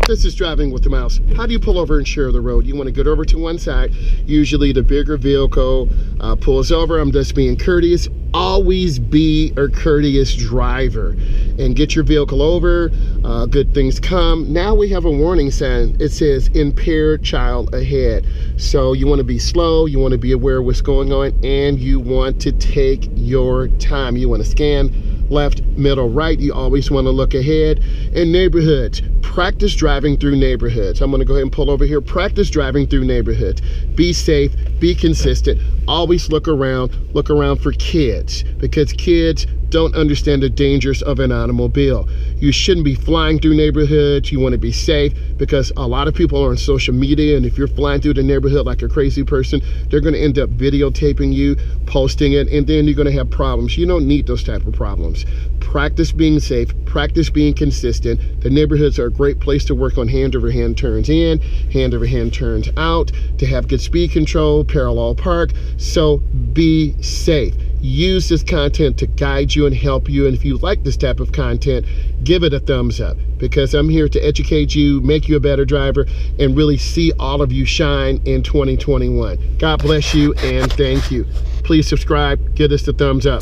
This is Driving with the Myles. How do you pull over and share the road? You want to get over to one side. Usually the bigger vehicle pulls over. I'm just being courteous. Always be a courteous driver and get your vehicle over. Good things come. Now we have a warning sign. It says impaired child ahead. So you want to be slow, you want to be aware of what's going on, and you want to take your time. You want to scan left, middle, right. You always want to look ahead. In neighborhoods, practice driving through neighborhoods. I'm going to go ahead and pull over here. Practice driving through neighborhoods. Be safe, be consistent. Always look around for kids, because kids don't understand the dangers of an automobile. You shouldn't be flying through neighborhoods. You want to be safe, because a lot of people are on social media, and if you're flying through the neighborhood like a crazy person, they're going to end up videotaping you, posting it, and then you're going to have problems. You don't need those type of problems. Practice being safe, practice being consistent. The neighborhoods are a great place to work on hand-over-hand turns in, hand-over-hand turns out, to have good speed control, parallel park. So be safe. Use this content to guide you and help you. And if you like this type of content, give it a thumbs up, because I'm here to educate you, make you a better driver, and really see all of you shine in 2021. God bless you and thank you. Please subscribe, give us the thumbs up.